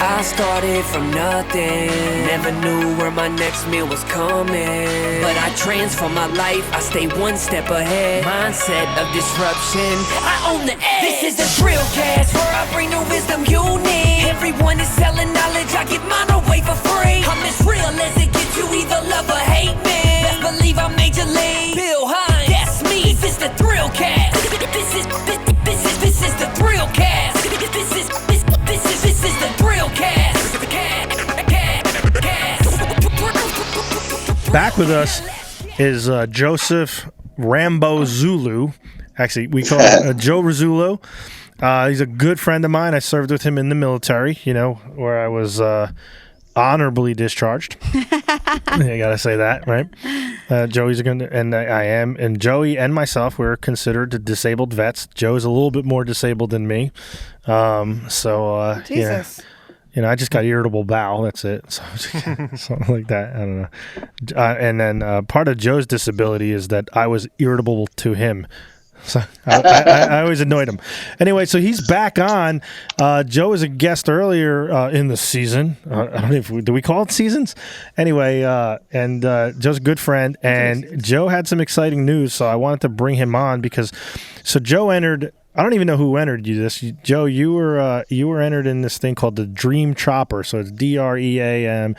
I started from nothing, never knew where my next meal was coming. But I transform my life, I stay one step ahead. Mindset of disruption, I own the edge. This is the Drillcast, where I bring the wisdom you need. Everyone is selling knowledge, I give mine away for free. I'm as real as it gets, you either love or hate me. Best believe I'm major league. Bill Hines, that's me. This is the Drillcast. This is the Drillcast. This is the Drillcast. Back with us is Joseph Rambo Zulu. Actually, we call him Joe Rizzullo. He's a good friend of mine. I served with him in the military, where I was honorably discharged. I gotta say that, right? Joey's and I am, and Joey and myself, we're considered disabled vets. Joe's a little bit more disabled than me, Jesus. I just got irritable bowel. That's it. So, something like that. I don't know. And then part of Joe's disability is that I was irritable to him. So I always annoyed him. Anyway, so he's back on. Joe was a guest earlier in the season. I don't know if do we call it seasons? Anyway, and Joe's a good friend, and Joe had some exciting news, so I wanted to bring him on because Joe entered. I don't even know who entered you this. Joe, you were entered in this thing called the Dream Chopper. So it's DreamChopper.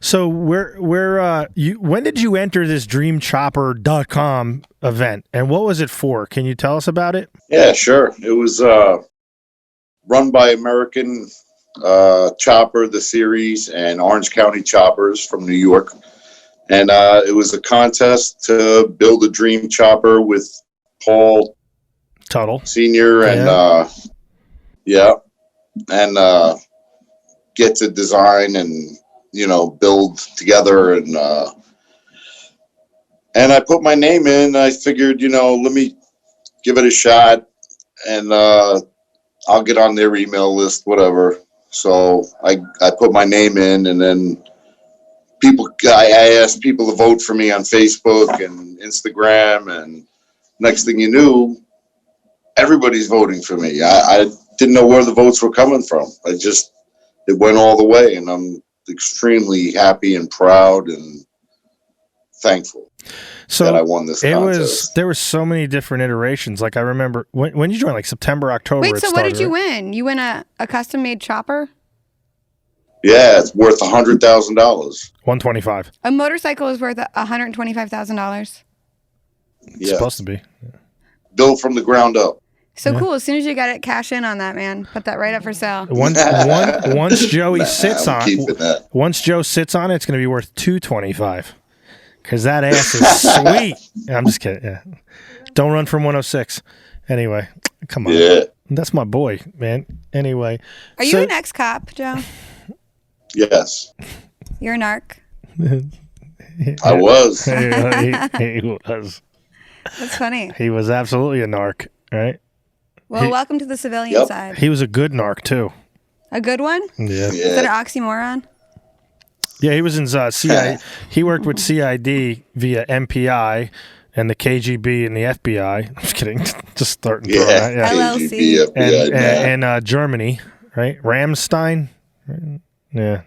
So when did you enter this DreamChopper.com event, and what was it for? Can you tell us about it? Yeah, sure. It was run by American Chopper, the series, and Orange County Choppers from New York. And it was a contest to build a Dream Chopper with Paul Tuttle Senior and get to design and build together and I put my name in. I figured let me give it a shot and I'll get on their email list, whatever. So I put my name in, and then I asked people to vote for me on Facebook and Instagram, and next thing you knew, everybody's voting for me. I didn't know where the votes were coming from. It went all the way, and I'm extremely happy and proud and thankful that I won this contest. There were so many different iterations. Like I remember when you joined, like September, October. Wait, so what did you win? You win a custom-made chopper? Yeah, it's worth $100,000. $125,000. A motorcycle is worth $125,000. It's supposed to be. Built from the ground up. So cool. As soon as you got it, cash in on that, man. Put that right up for sale. Once Joey sits on it, once Joe sits on it, it's going to be worth $225,000 because that ass is sweet. I'm just kidding. Yeah. Don't run from 106. Anyway, come on. Yeah. That's my boy, man. Anyway. Are you an ex-cop, Joe? Yes. You're a narc? I was. He was. That's funny. He was absolutely a narc, right? Well, welcome to the civilian side. He was a good narc, too. A good one? Yeah. Is that an oxymoron? Yeah, he was in CID. He worked with CID via MPI and the KGB and the FBI. I'm just kidding. Just starting. Yeah. LLC. And Germany, right? Ramstein? Yeah.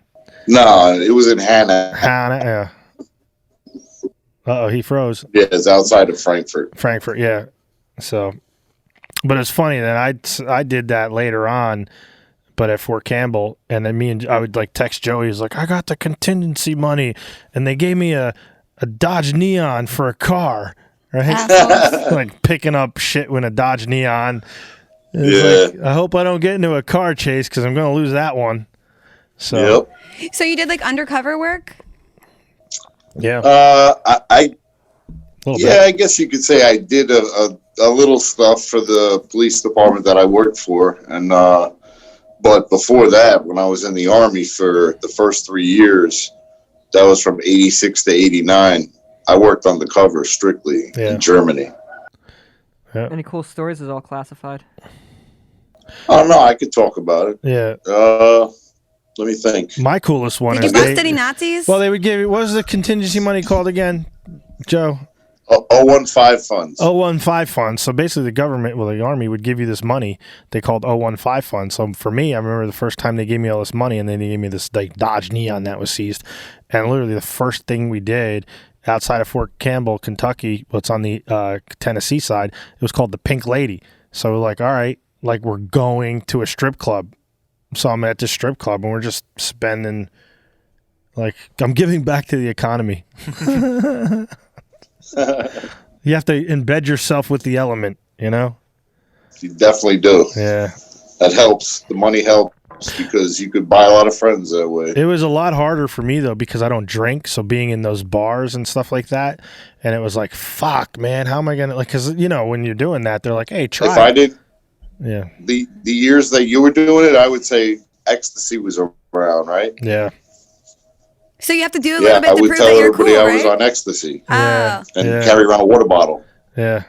No, it was in Hannah. Yeah. Uh-oh, he froze. Yeah, it's outside of Frankfurt. Frankfurt, yeah. So, but it's funny that I did that later on, but at Fort Campbell, and then I would like text Joey. He's like, I got the contingency money, and they gave me a Dodge Neon for a car, right? Like picking up shit with a Dodge Neon. Like, I hope I don't get into a car chase because I'm going to lose that one. So, So you did like undercover work? Yeah. I guess you could say I did a little stuff for the police department that I worked for, and but before that, when I was in the Army for the first 3 years, that was from 86 to 89. I worked undercover strictly in Germany. Yeah. Any cool stories? Is all classified? Oh no, I could talk about it. Yeah. Let me think. My coolest one Did is you bust any Nazis? Well, they would give you, what was the contingency money called again, Joe? Oh, 015 funds. 015 funds. So basically, the government, well, the army would give you this money. They called 015 funds. So for me, I remember the first time they gave me all this money, and then they gave me this like Dodge Neon that was seized. And literally, the first thing we did outside of Fort Campbell, Kentucky, what's on the Tennessee side, it was called the Pink Lady. So we're like, all right, like we're going to a strip club. So I'm at this strip club, and we're just spending. Like, I'm giving back to the economy. You have to embed yourself with the element, you know? You definitely do. Yeah. That helps. The money helps because you could buy a lot of friends that way. It was a lot harder for me, though, because I don't drink. So being in those bars and stuff like that, and it was like, fuck, man, how am I going to, like, because, you know, when you're doing that, they're like, hey, try If I it. did, Yeah. the years that you were doing it, I would say ecstasy was around, right? Yeah. So you have to do a Yeah, little bit I to would prove tell that you're everybody cool, I was right? on ecstasy Yeah. Oh. and Yeah. carry around a water bottle. Yeah.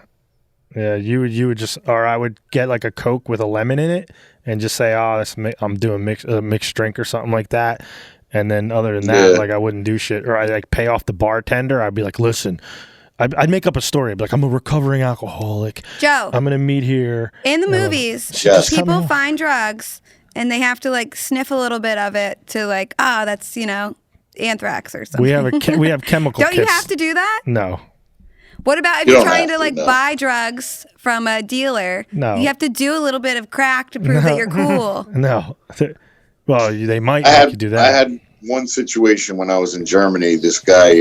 Yeah. You would just, or I would get like a Coke with a lemon in it and just say, oh, I'm doing mixed drink or something like that. And then other than that, Yeah. like I wouldn't do shit. Or I'd like pay off the bartender. I'd be like, listen, I'd make up a story. I'd be like, I'm a recovering alcoholic. Joe, I'm going to meet here. in the movies, Yes. people find drugs and they have to like sniff a little bit of it to like, that's, anthrax or something. We have chemical Don't you kits. have to do that? No. What about if You you're don't trying have to like to, no. buy drugs from a dealer? No. You have to do a little bit of crack to prove that you're cool. No. Well, they might I make you do that. I had one situation when I was in Germany. This guy,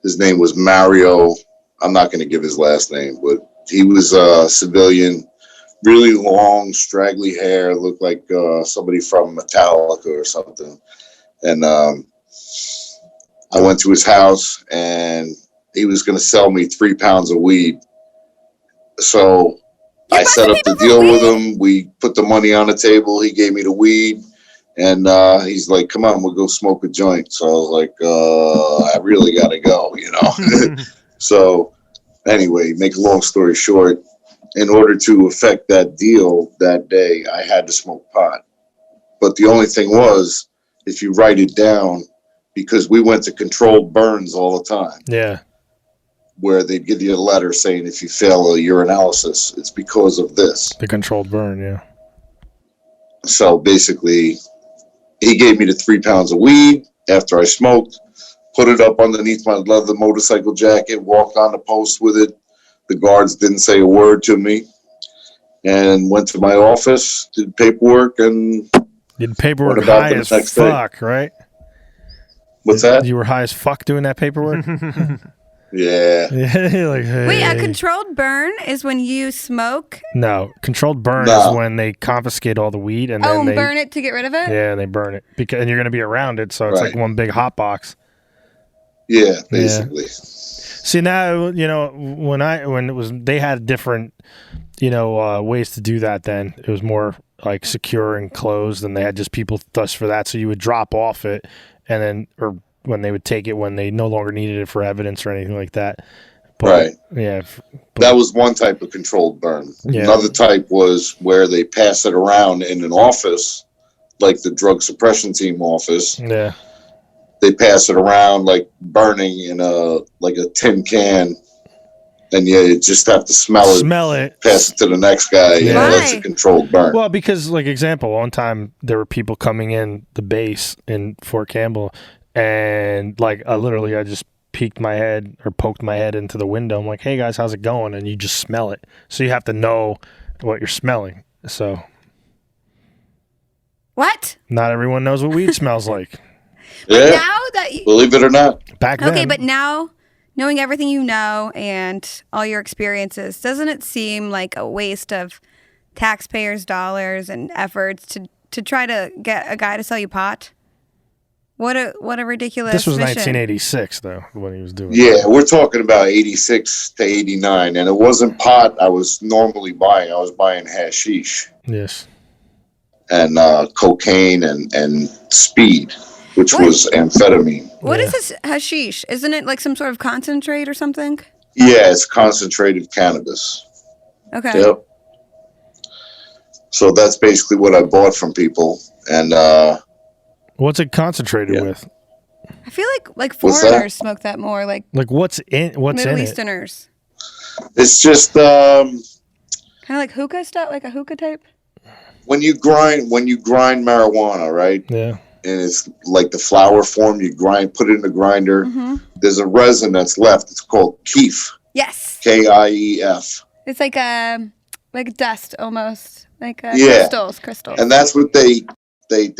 his name was Mario. I'm not going to give his last name, but he was a civilian, really long, straggly hair, looked like somebody from Metallica or something. And I went to his house, and he was going to sell me 3 pounds of weed. So I set up the deal with him. We put the money on the table. He gave me the weed. And he's like, come on, we'll go smoke a joint. So I was like, I really got to go, So anyway, make a long story short, in order to effect that deal that day, I had to smoke pot. But the only thing was, if you write it down, because we went to controlled burns all the time, Yeah. where they'd give you a letter saying if you fail a urinalysis, it's because of this. The controlled burn, yeah. So basically, he gave me the 3 pounds of weed after I smoked, put it up underneath my leather motorcycle jacket, walked on the post with it. The guards didn't say a word to me, and went to my office, did paperwork, and Did paperwork What about high the as next day? fuck, right? what's that? You were high as fuck doing that paperwork? Yeah. Yeah, like, Wait, a hey. controlled burn is when you smoke? No, controlled burn No. is when they confiscate all the weed and then and they burn it to get rid of it? Yeah, they burn it because and you're gonna be around it, so it's like Right. one big hot box. Yeah, basically. See now, when it was they had different, ways to do that. Then it was more like secure and closed, and they had just people just for that. So you would drop off it, and then or when they would take it when they no longer needed it for evidence or anything like that. But, Right. Yeah. That was one type of controlled burn. Yeah. Another type was where they pass it around in an office, like the drug suppression team office. Yeah. They pass it around like burning in a tin can, and you just have to smell it. Pass it to the next guy. Yeah. That's a controlled burn. Well, because like example, one time there were people coming in the base in Fort Campbell, and like I just peeked my head or poked my head into the window. I'm like, "Hey guys, how's it going?" And you just smell it, so you have to know what you're smelling. So What? not everyone knows what weed smells like. Yeah, Now that you, believe it or not. Back okay, then, but now knowing everything you know and all your experiences, doesn't it seem like a waste of taxpayers' dollars and efforts to try to get a guy to sell you pot? What a ridiculous this was mission. 1986 though when he was doing. Yeah, we're talking about 86 to 89, and it wasn't pot I was normally buying. I was buying hashish That. Yes. and cocaine and speed, which What? was amphetamine. What Yeah. is this hashish? Isn't it like some sort of concentrate or something? Yeah, it's concentrated cannabis. Okay. Yep. So that's basically what I bought from people, and What's it concentrated Yeah. with? I feel like What's that? foreigners smoke that more, like what's Middle in it? Easterners. It's just Kind of like hookah stuff, like a hookah type. when you grind marijuana, right? Yeah. And it's like the flower form. You put it in the grinder. Mm-hmm. There's a resin that's left. It's called kief. Yes. KIEF. It's like dust almost, like Yeah. crystals. And that's what they like,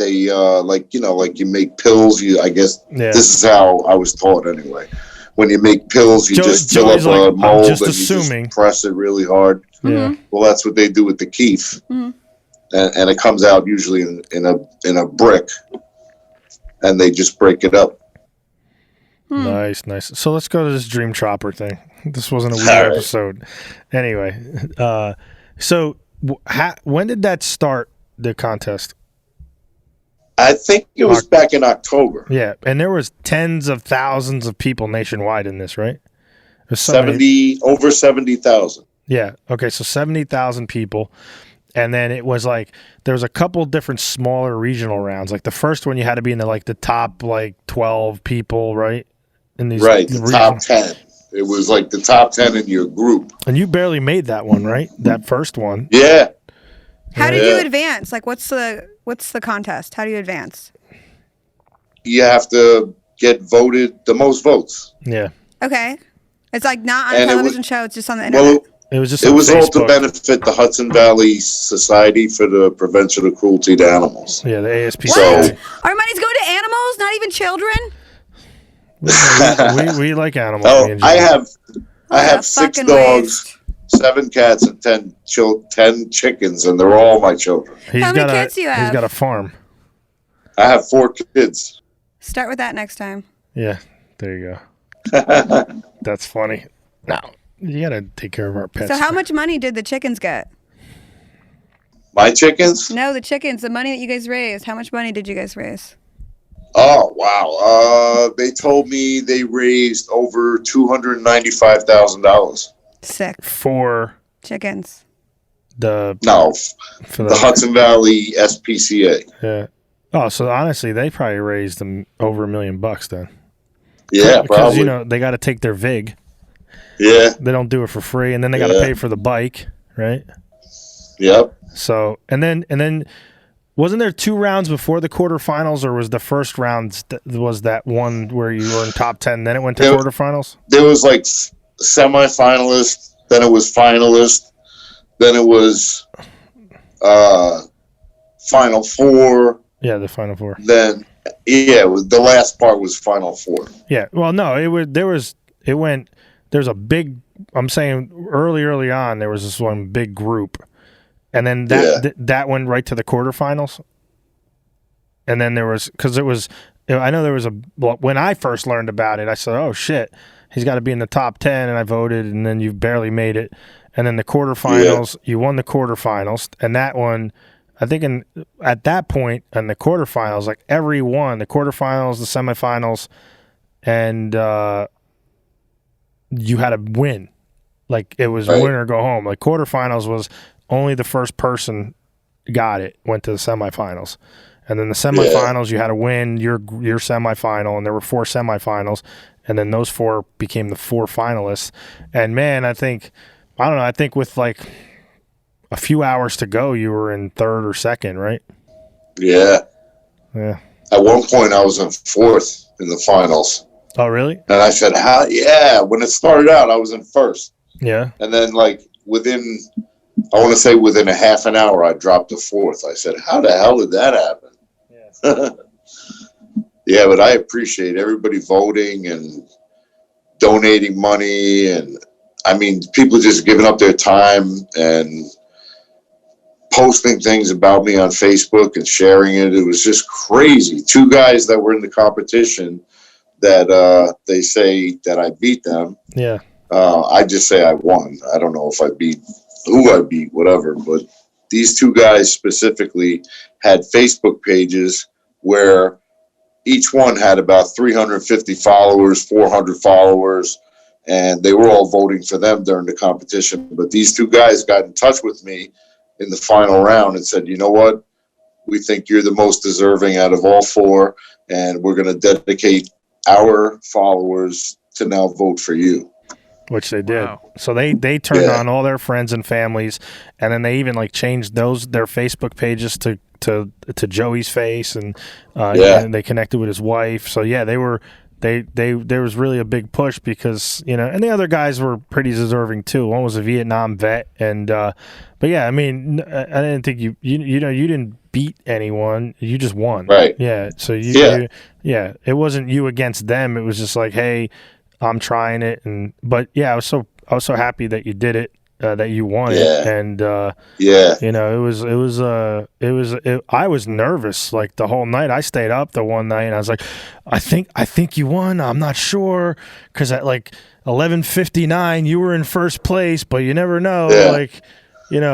like you make pills. I guess Yeah. this is how I was taught anyway. When you make pills, you just fill up Joey's a like, I'm mold just and assuming. you just press it really hard. Yeah. Well, that's what they do with the kief, Mhm. and it comes out usually in a brick, and they just break it up. Nice. So let's go to this Dream Chopper thing. This wasn't a weird All right. episode. Anyway, so when did that start, the contest? I think it was back in October. Yeah, and there was tens of thousands of people nationwide in this, right? It was so many- Over 70,000. Yeah. Okay. So 70,000 people. And then it was like, there was a couple different smaller regional rounds. Like the first one, you had to be in the top 12 people, right? In these Right, the regional- top 10. It was like the top 10 in your group. And you barely made that one, right? That first one. Yeah. How did you Yeah. advance? Like, what's the contest? How do you advance? You have to get voted the most votes. Yeah. Okay, it's like not on a And it television was- show. It's just on the internet. Well, It was just it on was all to Facebook. benefit the Hudson Valley Society for the Prevention of Cruelty to Animals. Yeah, the ASPCA. So, Our money's going to animals, not even children. we like animals. me and I Jimmy. have What a 6 fucking dogs, waste. 7 cats, and 10 chickens, and they're all my children. He's How many got kids do you He's have? got a farm. I have 4 kids. Start with that next time. Yeah, there you go. That's funny. No, you gotta take care of our pets. So, how much money did the chickens get? My chickens? No, the chickens. The money that you guys raised. How much money did you guys raise? Oh, wow. They told me they raised over $295,000. Sick for chickens. the No, for the Hudson Valley SPCA. Yeah. Oh, so honestly, they probably raised them over $1 million then. Yeah, Because probably. they got to take their vig. Yeah, They don't do it for free, and then they got to Yeah. pay for the bike, right? yep. So and then wasn't there 2 rounds before the quarterfinals, or was the first round was that one where you were in top 10, then it went to Yeah. quarterfinals? There was like semifinalist, then it was finalist, then it was Final Four. Yeah, the final 4. Then the last part was Final Four. Yeah. Well, no, there's a big. I'm saying early on there was this one big group, and then that went right to the quarterfinals. And then there was I know there was when I first learned about it, I said, oh shit, he's got to be in the top 10, and I voted, and then you barely made it, and then the quarterfinals, you won the quarterfinals, and that one. I think at that point in the quarterfinals, like the quarterfinals, the semifinals, and you had to win. Like it was Right. win or go home. Like quarterfinals was only the first person got it, went to the semifinals. And then the semifinals, you had to win your semifinal, and there were 4 semifinals, and then those 4 became the 4 finalists. And man, I think with like a few hours to go, you were in 3rd or 2nd, right? Yeah. Yeah. At one point, I was in 4th in the finals. Oh, really? And I said, how? Yeah. When it started out, I was in 1st. Yeah. And then, like, within a half an hour, I dropped to 4th. I said, how the hell did that happen? Yeah. Yeah, but I appreciate everybody voting and donating money. And, I mean, people just giving up their time and posting things about me on Facebook and sharing it. It was just crazy. 2 guys that were in the competition that they say that I beat them. Yeah. I just say I won. I don't know if I beat who I beat, whatever. But these 2 guys specifically had Facebook pages where each one had about 350 followers, 400 followers, and they were all voting for them during the competition. But these 2 guys got in touch with me in the final round and said, you know what? We think you're the most deserving out of all 4, and we're going to dedicate our followers to now vote for you. Which they did. Wow. So they turned Yeah. on all their friends and families, and then they even like changed their Facebook pages to Joey's face, and and they connected with his wife. So yeah, there was really a big push because and the other guys were pretty deserving too. One was a Vietnam vet, and but yeah, I mean, I didn't think you didn't beat anyone, you just won. Right. Yeah. So Yeah. it wasn't you against them. It was just like, hey, I'm trying it, but yeah, I was so happy that you did it, that you won it, and I was nervous like the whole night. I stayed up the one night and I was like, I think you won. I'm not sure because at like 11:59 you were in first place, but you never know. Yeah.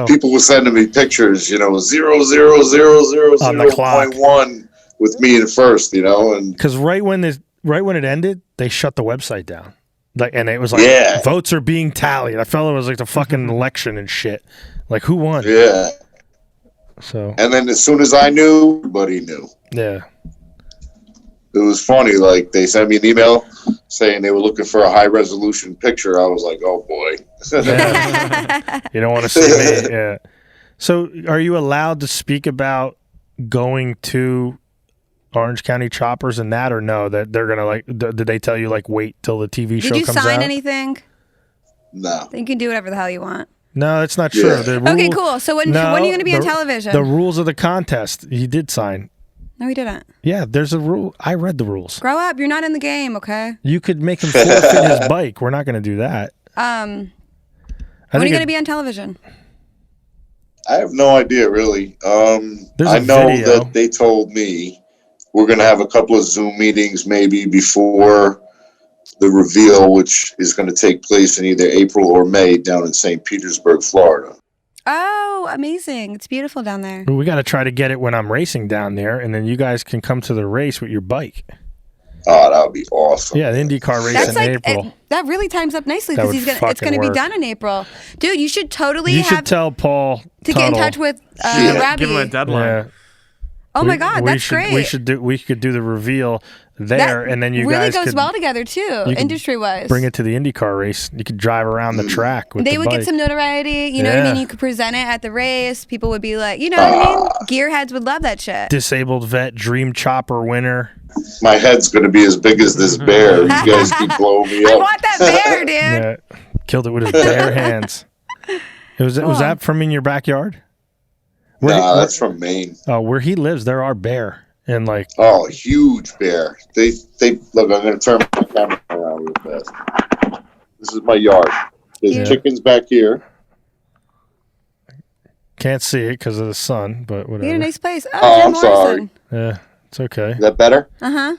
People were sending me pictures, 0.1 with me in first, and because right when it ended, they shut the website down. And it was like, votes are being tallied. I felt it was like the fucking election and shit. Like, who won? Yeah. So. And then as soon as I knew, everybody knew. Yeah. It was funny. Like, they sent me an email saying they were looking for a high resolution picture. I was like, oh boy. Yeah. You don't want to see me. Yeah. So, are you allowed to speak about going to Orange County Choppers and that, or no? That they're gonna did they tell you wait till the TV show comes out? Did you sign anything? No. You can do whatever the hell you want. No, that's not true. Yeah. Okay, cool. So when are you going to be on television? The rules of the contest, he did sign. No, he didn't. Yeah, there's a rule. I read the rules. Grow up. You're not in the game, okay? You could make him forfeit his bike. We're not going to do that. When are you going to be on television? I have no idea, really. There's I a know video. that they told me we're going to have a couple of Zoom meetings maybe before the reveal, which is going to take place in either April or May down in St. Petersburg, Florida. Oh, amazing. It's beautiful down there. We got to try to get it when I'm racing down there, and then you guys can come to the race with your bike. Oh, that would be awesome. Yeah, the IndyCar race That's in April. That really times up nicely That because would it's going to be fucking done in April. Dude, you should totally You should tell Paul to get in Tuttle. touch with Yeah. Robbie. Give him a deadline. Yeah. Oh my God, that's great. We could do the reveal there, and then you really guys goes could well together too, could industry wise. bring it to the IndyCar race. You could drive around the track with They the would bike. get some notoriety. You know what I Yeah. mean? You could present it at the race. People would be like, you know what I mean? Gearheads would love that shit. Disabled vet dream chopper winner. My head's going to be as big as this bear. You guys keep blowing me I up. want that bear, dude. Yeah, killed it with his bare hands. Was that from in your backyard? That's from Maine. Where he lives, there are bear and Oh, huge bear. They look. I'm going to turn my camera around real fast. This is my yard. There's Yeah. chickens back here. can't see it because of the sun, but You whatever. had a nice place. Oh, Jim I'm Morrison. Yeah, it's okay. Is that better? Uh huh.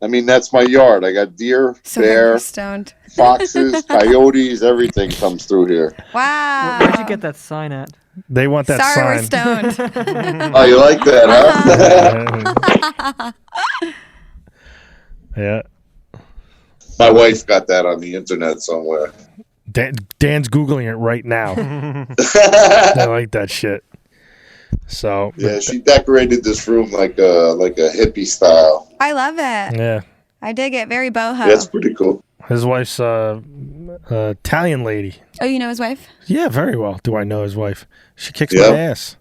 I mean, that's my yard. I got deer, So bear, stoned. foxes, coyotes. Everything comes through here. Wow. Where'd you get that sign at? They want that Sorry, sign. we're stoned. Oh, you like that, huh? Yeah. My wife got that on the internet somewhere. Dan's Googling it right now. I like that shit. So Yeah, she decorated this room like a hippie style. I love it. yeah, I dig it. Very boho. That's pretty cool. his wife's Italian lady. Oh, you know his wife? Yeah, very well. Do I know his wife? She kicks Yeah. my ass.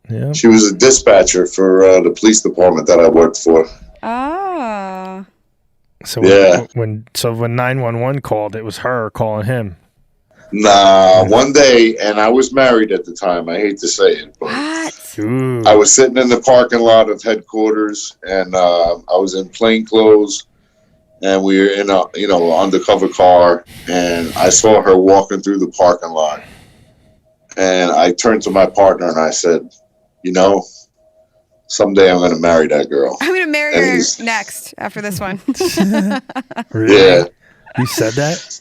Yeah. She was a dispatcher for the police department that I worked for. Oh. So Yeah. when 911 called, it was her calling him. Nah, one day, and I was married at the time. I hate to say it, but What? Ooh. I was sitting in the parking lot of headquarters, and I was in plain clothes, and we were in a undercover car, and I saw her walking through the parking lot, and I turned to my partner and I said, someday I'm going to marry that girl. I'm going to marry And her he's- next after this one. Really? Yeah. You said that?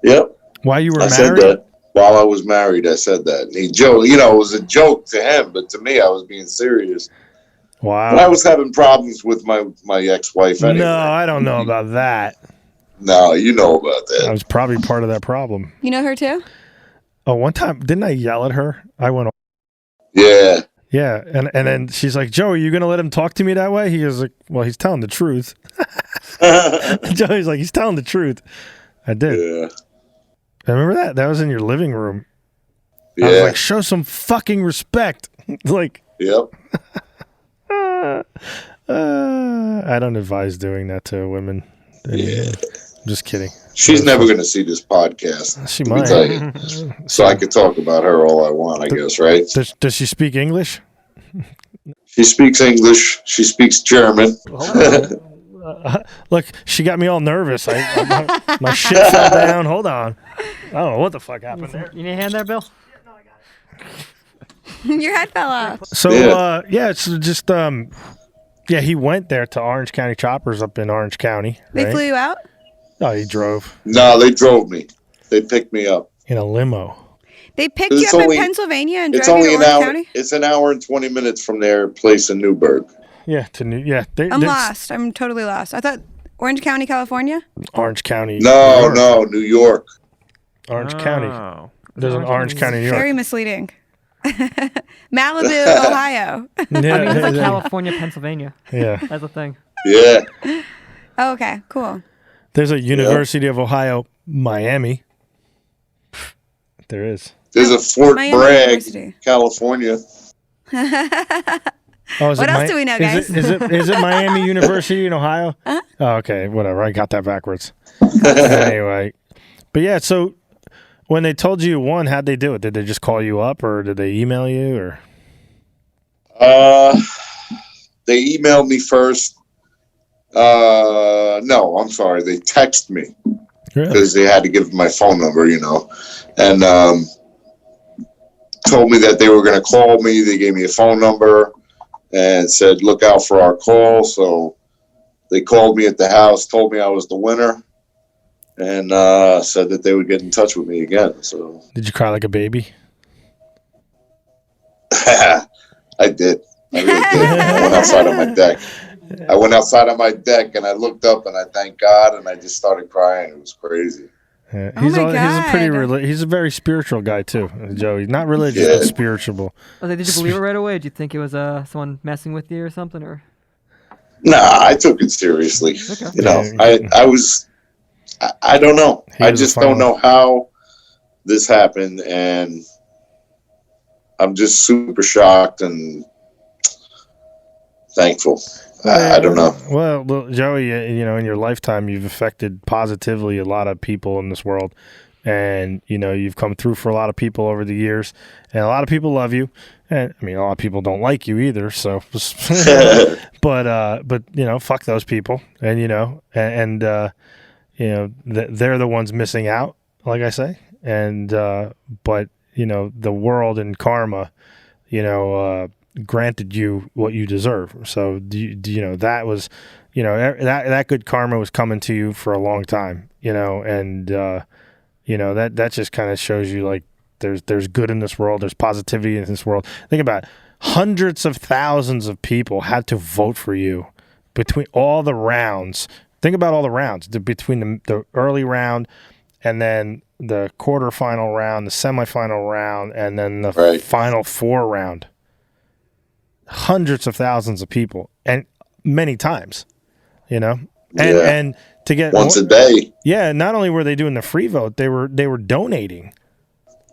Yep. While you were I said married? that while I was married. I said that. And he joked. It was a joke to him, but to me, I was being serious. Wow. And I was having problems with my ex-wife anyway. No, I don't know about that. No, you know about I that. was probably part of that problem. You know her too? Oh, one time, didn't I yell at her? I went, Yeah. Yeah, and then she's like, Joe, are you gonna let him talk to me that way? He was like, well, he's telling the truth. Joey's like, he's telling the truth. I did. Yeah. I remember that. That was in your living room. Yeah. I was like, show some fucking respect. Like, Yep. I don't advise doing that to women. Yeah. I'm just kidding. She's never going to see this podcast. She let me might. tell you. So I could talk about her all I want, I guess, right? Does she speak English? She speaks English. She speaks German. Look, she got me all nervous. My shit fell down. Hold on. I don't know what the fuck happened there. You need a hand there, Bill? Your head fell off. So, Yeah. it's just, he went there to Orange County Choppers up in Orange County. They right? flew you out? Oh, he drove No, they drove me. They picked me up. in a limo. They picked you It's up only- in Pennsylvania and It's drove you only to an Orange hour. County? It's an hour and 20 minutes from their place in Newburgh. Yeah, to New. Yeah, I'm lost. I'm totally lost. I thought Orange County, California? Orange County. New No, York. no, New York. Orange County. Oh. There's an Orange County, New York. Very misleading. Malibu, Ohio. Yeah, I mean, it's like yeah, California, Pennsylvania. yeah. That's the thing. Yeah. Oh, okay, cool. There's a University of Ohio, Miami. There is. There's a Fort Miami Bragg, University. California. Oh, is What it else do we know, guys? Is it Miami University in Ohio? Oh, okay, whatever. I got that backwards. Anyway, but yeah. So when they told you you won, how'd they do it? Did they just call you up, or did they email you, or? They emailed me first. No, I'm sorry. They texted me Really? because they had to give my phone number, and told me that they were going to call me. They gave me a phone number and said, look out for our call. So they called me at the house, told me I was the winner, and said that they would get in touch with me again. So Did you cry like a baby? I did. I really did. I went outside on my deck. And I looked up and I thanked God and I just started crying. It was crazy. Yeah. Oh He's my a pretty God. he's a very spiritual guy too, Joey. Not religious, Yeah. but spiritual. Did you believe it right away? Did you think it was someone messing with you or something? Or Nah, I took it seriously. Okay. I don't know. He I was a just don't finalist. know how this happened, and I'm just super shocked and thankful. I don't know. Well, Joey, in your lifetime, you've affected positively a lot of people in this world, and you've come through for a lot of people over the years, and a lot of people love you, and I mean, a lot of people don't like you either. So, but fuck those people, and they're the ones missing out, like I say, and but the world and karma, granted you what you deserve. So that was, that good karma was coming to you for a long time, and that just kind of shows you like there's good in this world, there's positivity in this world. Think about it. Hundreds of thousands of people had to vote for you between all the rounds. Think about all the rounds between the early round and then the quarterfinal round, the semifinal round, and then the Right. final four round. Hundreds of thousands of people, and many times, and Yeah. and to get Once a day. yeah. Not only were they doing the free vote, they were donating.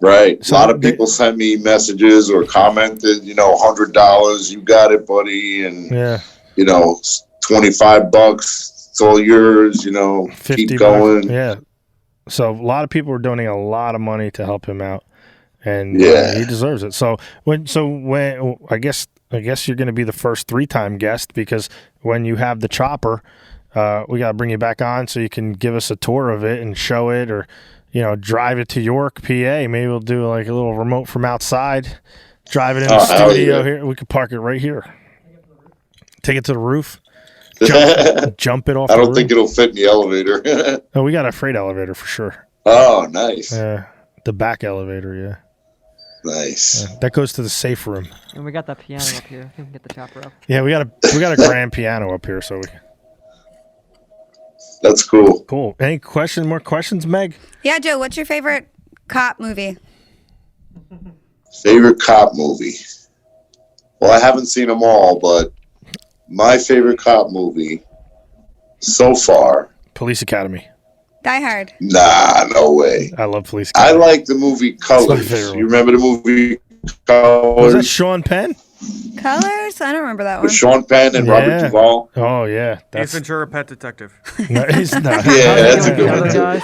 Right. So a lot of they- people sent me messages or commented, $100, you got it, buddy. And, Yeah, $25, it's all yours, 50 keep going. bucks. Yeah. So a lot of people were donating a lot of money to help him out, and Yeah. he deserves it. So when I guess you're going to be the first 3-time guest, because when you have the chopper, we got to bring you back on so you can give us a tour of it and show it, or drive it to York, PA. Maybe we'll do like a little remote from outside, drive it in the hell studio yeah. here. We could park it right here. Take it to the roof. I Jump it off. don't the think roof. it'll fit in the elevator. Oh, we got a freight elevator for sure. Oh, nice. The back elevator, yeah. Nice. That goes to the safe room. and we got that piano up here. I think we can get the chopper up. Yeah, we got a grand piano up here, so we That's cool. cool. Any more questions, Meg? Yeah, Joe, what's your favorite cop movie? Favorite cop movie? Well, I haven't seen them all, but my favorite cop movie so far. Police Academy. Die Hard. Nah, no way. I love Police I Academy. like the movie Colors. favorite one. You remember the movie Was Colors that Sean Penn? Colors? I don't remember that one. with Sean Penn and Robert Yeah. Duvall? Oh yeah, Ace that's Ventura, Pet Detective. no, he's not. Yeah, that's a The good other one too. guys?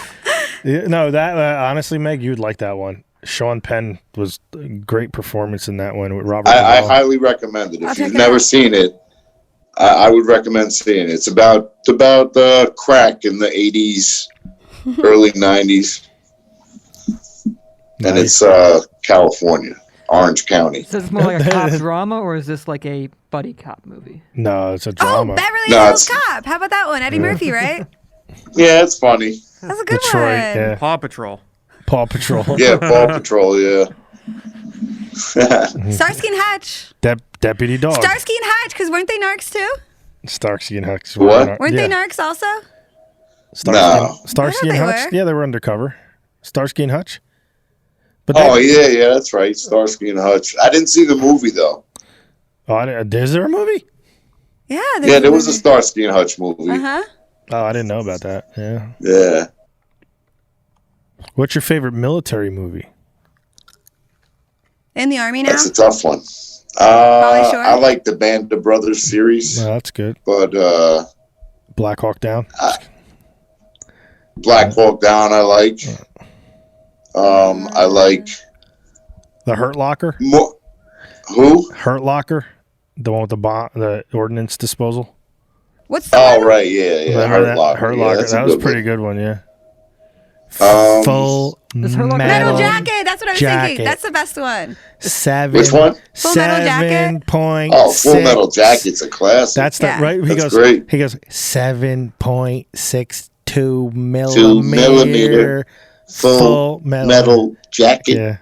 Yeah, no, that honestly, Meg, you'd like that one. Sean Penn was a great performance in that one with Robert. I Duvall. highly recommend it. I'll If check you've it never out. seen it, I would recommend seeing it. It's about crack in the 80s, early 90s, and Nice. it's California, Orange County. So is this more like a cop drama, or is this like a buddy cop movie? No, it's a Oh, drama. Beverly No, Hills it's- Cop. How about that one? Eddie Murphy, right? Yeah, it's funny. That's a good Detroit, one. yeah. Paw Patrol. Paw Patrol. Yeah, Paw Patrol. Yeah. Starsky and Hutch. Deputy Dog. Starsky and Hutch, because weren't they narcs too? Starsky and Hutch. What? Weren't yeah. they narcs also? No. Starsky and I thought they Hutch. were. Yeah, they were undercover. Starsky and Hutch. But Oh they, yeah, that's right. Starsky and Hutch. I didn't see the movie though. is there a movie? Yeah. Yeah, there was a Starsky and Hutch movie. Uh-huh. Oh, I didn't know about that. Yeah. Yeah. What's your favorite military movie? In the army now? That's a tough one. Short? I like the Band of Brothers series, Oh, that's good. but Black Hawk Down. Black Hawk Down I like. I like The Hurt Locker. more. Who? Hurt Locker. The one with the bomb, the ordnance disposal. What's the Oh one? right, yeah. Remember Hurt that? Locker. Hurt Yeah, Locker. that's a That was a good pretty one. good one. Yeah. Um, Full Is Hurt Locker Metal Metal Jacket. That's what I was Jacket. thinking. That's the best one. Seven. Which one? Full Metal Jacket? 7.6. Oh, Full Metal Jacket's a classic. That's the Yeah. right. He That's goes. great. He goes 7.62 2 millimeter. millimeter full metal jacket. Yeah.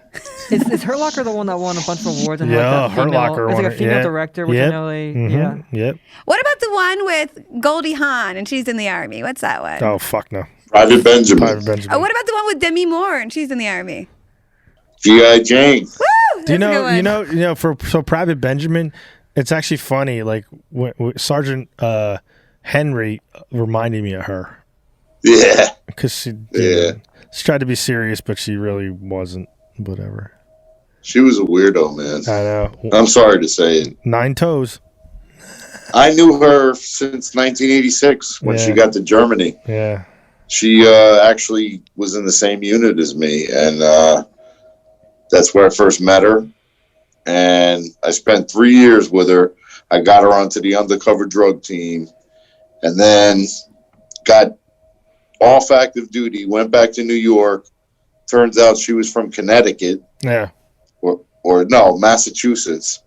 Is Hurt Locker the one that won a bunch of awards? And had, Yeah, like, that Hurt female, Locker It's won like a it, female yeah. director, which Yep. I know they. Mhm. Yeah. Yep. What about the one with Goldie Hawn and she's in the army? What's that one? Oh fuck no. Private Benjamin. Private Benjamin. Oh, what about the one with Demi Moore and she's in the army? G.I. Jane. Woo! Do you That's a good know? one. You know. So Private Benjamin, it's actually funny. Like Sergeant Henry reminded me of her Yeah. because she Yeah. she tried to be serious, but she really wasn't. Whatever. She was a weirdo, man. I know. I'm sorry to say it. 9 toes. I knew her since 1986 when she Yeah. got to Germany. Yeah. She actually was in the same unit as me, and that's where I first met her. And I spent 3 years with her. I got her onto the undercover drug team, and then got off active duty, went back to New York. Turns out she was from Connecticut, Yeah. or no, Massachusetts.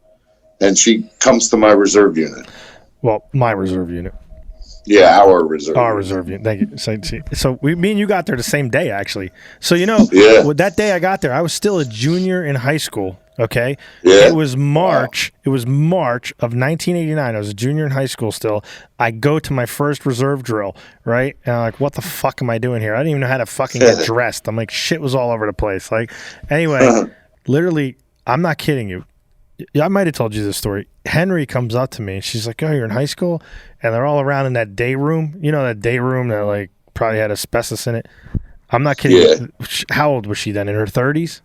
And she comes to my reserve unit. Well, my reserve unit. Yeah, our reserve. Our reserve unit. Thank you. So me and you got there the same day, actually. So Yeah. that day I got there, I was still a junior in high school. Okay. Yeah. It was March. It was March of 1989. I was a junior in high school still. I go to my first reserve drill, right? And I'm like, what the fuck am I doing here? I didn't even know how to fucking get dressed. I'm like, shit was all over the place. Like, anyway, literally, I'm not kidding you. I might have told you this story. Henry comes up to me and she's like, oh, you're in high school? And they're all around in that day room. You know, that day room that like probably had asbestos in it. I'm not kidding. Yeah. How old was she then? In her 30s?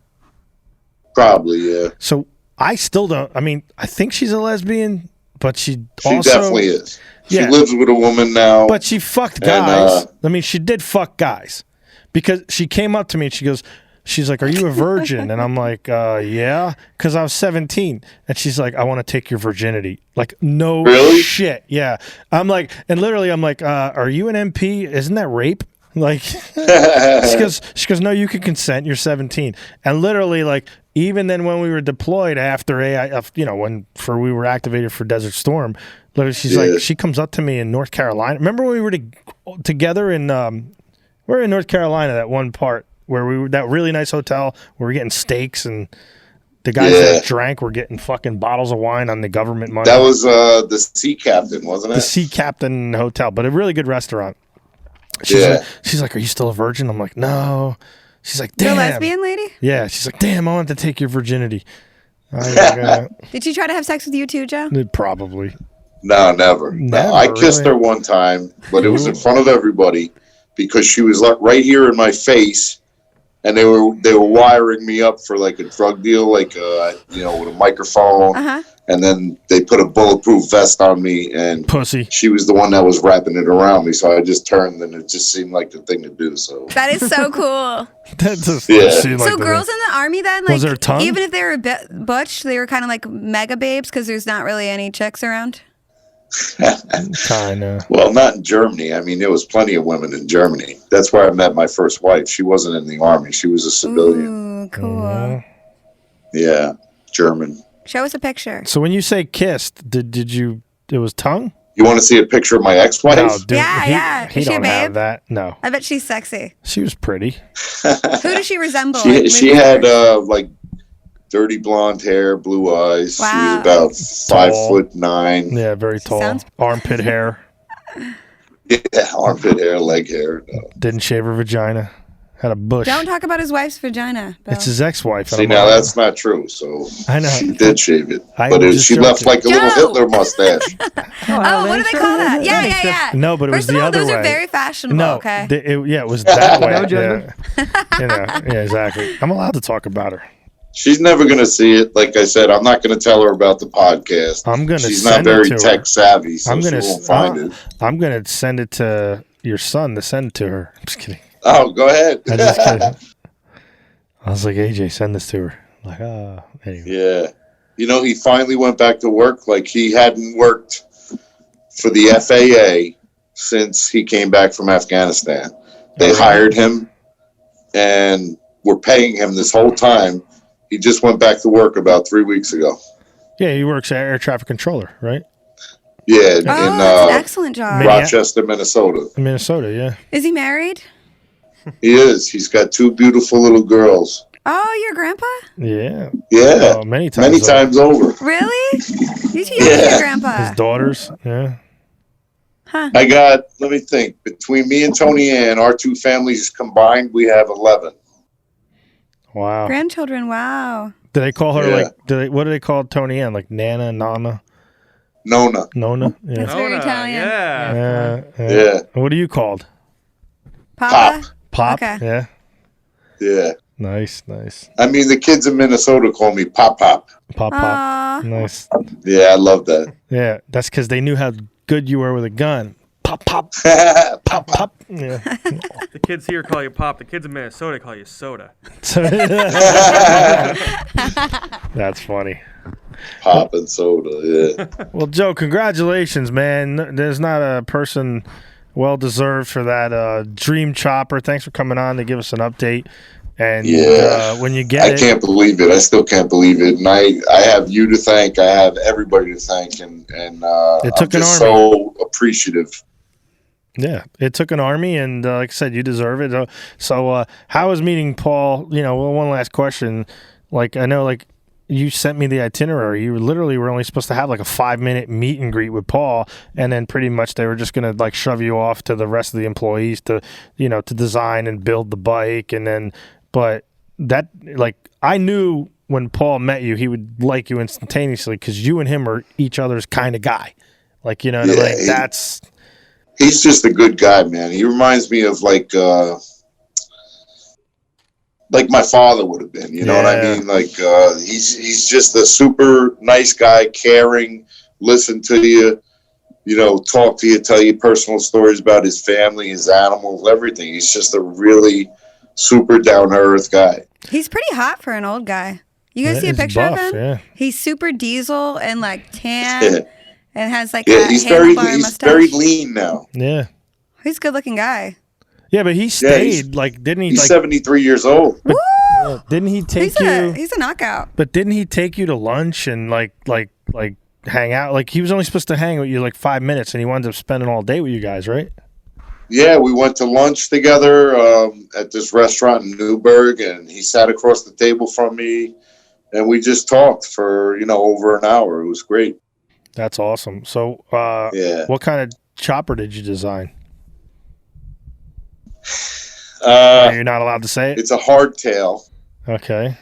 Probably, yeah. So I still don't. I mean, I think she's a lesbian, but she She also definitely is. She Yeah. lives with a woman now. But she fucked And, guys. I mean, she did fuck guys because she came up to me and she goes, she's like, "Are you a virgin?" And I'm like, "Yeah," because I was 17. And she's like, "I want to take your virginity." Like, no Really? shit. Yeah. I'm like, and literally, I'm like, "Are you an MP? Isn't that rape?" Like, she goes, "No, you can consent. You're 17." And literally, like, even then when we were deployed after we were activated for Desert Storm, literally, she's Yeah. like, she comes up to me in North Carolina. Remember when we were together in, we're in North Carolina, that one part where we were, that really nice hotel where we're getting steaks and the guys Yeah. that drank were getting fucking bottles of wine on the government money. That was the sea captain, wasn't the it? Sea Captain Hotel, but a really good restaurant. Yeah. She's like, "Are you still a virgin?" I'm like, "No." She's like, The "Damn." lesbian lady? Yeah. She's like, "Damn, I wanted to take your virginity." Did she try to have sex with you too, Joe? Probably. No, never. No, I kissed her one time, but it was in front of everybody because she was like right here in my face, and they were wiring me up for like a drug deal, like with a microphone, and then they put a bulletproof vest on me, and pussy. She was the one that was wrapping it around me, so I just turned, and it just seemed like the thing to do. So that is so cool. That just seemed like so girls in the army then, like was there a tongue? Even if they were a bit butch, they were kind of like mega babes because there's not really any chicks around. Kinda. Well, not in Germany. I mean, there was plenty of women in Germany. That's where I met my first wife. She wasn't in the army. She was a civilian. Ooh, cool. Yeah, German. Show us a picture. So when you say kissed, did you? It was tongue. You want to see a picture of my ex-wife? No, dude, yeah. He Is she a don't babe? have that. No. I bet she's sexy. She was pretty. Who does she resemble? She had like dirty blonde hair, blue eyes. Wow. She was about 5'9". Yeah, very tall. Armpit hair. Yeah, armpit hair, leg hair. No. Didn't shave her vagina. Had a bush. Don't talk about his wife's vagina, Bill. It's his ex-wife. See, now that's not true. So I know she did shave it, I but was she just left joking. like a little Hitler mustache. Oh, what do they call that? Yeah. No, but it was First of the all, other those way. are very fashionable. No, Okay. it was that way. No judgment. Yeah, exactly. I'm allowed to talk about her. She's never going to see it. Like I said, I'm not going to tell her about the podcast. I'm going to. She's not very tech savvy, so she won't find it. I'm going to send it to your son to send it to her. I'm just kidding. Oh, go ahead. I just kidding. I was like, AJ, send this to her. I'm like, anyway. Yeah. He finally went back to work. Like, he hadn't worked for the FAA since he came back from Afghanistan. They hired him and were paying him this whole time. He just went back to work about 3 weeks ago. Yeah, he works at air traffic controller, right? Yeah, that's an excellent job. Rochester, Minnesota. Minnesota, yeah. Is he married? He is. He's got 2 beautiful little girls. Oh, your grandpa? Yeah. Yeah. Oh, many times over. Really? You two have your grandpa. His daughters, yeah. Huh. I got, let me think, between me and Tony Ann, our 2 families combined, we have 11. Wow. Grandchildren, wow. Do they call her what do they call Tony Ann? Like Nana, Nana? Nona. Yeah. That's very Italian. Yeah. What are you called? Papa? Pop? Okay. Yeah. Yeah. Nice. I mean, the kids in Minnesota call me Pop. Pop. Aw. Nice. Yeah, I love that. Yeah, that's because they knew how good you were with a gun. Pop. Pop. Yeah. The kids here call you Pop. The kids in Minnesota call you Soda. That's funny. Pop and soda, yeah. Well, Joe, congratulations, man. There's not a person well deserved for that dream chopper. Thanks for coming on to give us an update. And when you get I can't believe it. I still can't believe it. And I have you to thank. I have everybody to thank. And it took I'm just so appreciative. Yeah, it took an army, and like I said, you deserve it. So how was meeting Paul? One last question. Like, I know, like, you sent me the itinerary. You literally were only supposed to have like a 5-minute meet and greet with Paul, and then pretty much they were just gonna like shove you off to the rest of the employees to design and build the bike, and then. But that, like, I knew when Paul met you, he would like you instantaneously because you and him are each other's kind of guy. Like, that's. He's just a good guy, man. He reminds me of like my father would have been. You know what I mean? Like, he's just a super nice guy, caring, listen to you, talk to you, tell you personal stories about his family, his animals, everything. He's just a really super down-to-earth guy. He's pretty hot for an old guy. You guys see a picture of him? Yeah. He's super diesel and like tan and has like he's mustache. very lean now. Yeah. He's a good-looking guy. Yeah, but he stayed. Didn't he? He's 73 years old. Woo! Didn't he take you? He's a knockout. But didn't he take you to lunch and like hang out? Like, he was only supposed to hang with you like 5 minutes, and he wound up spending all day with you guys, right? Yeah, we went to lunch together at this restaurant in Newburgh, and he sat across the table from me, and we just talked for, over an hour. It was great. That's awesome. So, what kind of chopper did you design? You're not allowed to say it? It's a hardtail. Okay.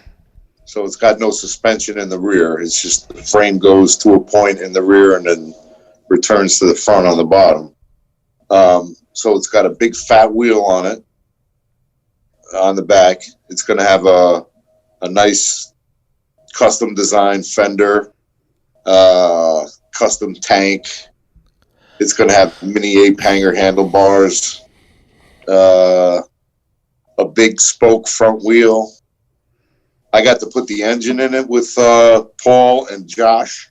So it's got no suspension in the rear. It's just the frame goes to a point in the rear and then returns to the front on the bottom. So it's got a big fat wheel on it on the back. It's going to have a nice custom designed fender, custom tank. It's going to have mini ape hanger handlebars, a big spoke front wheel. I got to put the engine in it with Paul and Josh,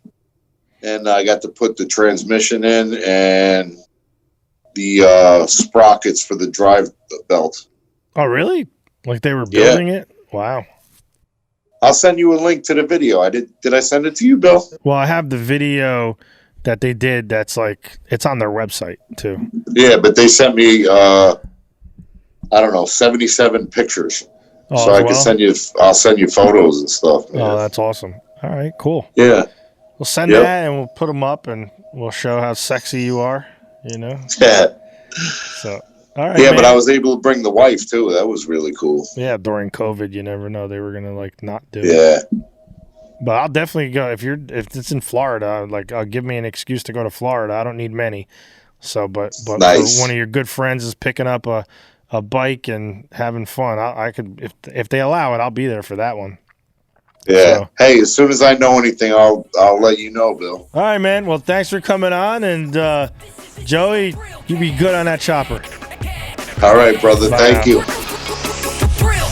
and I got to put the transmission in and the sprockets for the drive belt. Oh, really? Like they were building it? Wow. I'll send you a link to the video. Did I send it to you, Bill? Well, I have the video that they did. That's like it's on their website too. Yeah, but they sent me I don't know 77 pictures, Oh, so as I can well? send you. I'll send you photos and stuff. Man. Oh, that's awesome. All right, cool. Yeah, We'll send Yep. that and we'll put them up and we'll show how sexy you are. You know. yeah, So, all right. yeah. man. But I was able to bring the wife too. That was really cool. Yeah, during COVID, you never know they were gonna like not do it. Yeah, But I'll definitely go if it's in Florida. Like, I'll give me an excuse to go to Florida. I don't need many. So, but Nice. for one of your good friends is picking up a bike and having fun. I could if they allow it, I'll be there for that one. yeah. So- Hey, as soon as I know anything, I'll let you know, Bill. All right, man. Well, thanks for coming on, and Joey, you be good on that chopper. All right, brother. Bye Thank now. you. Thrill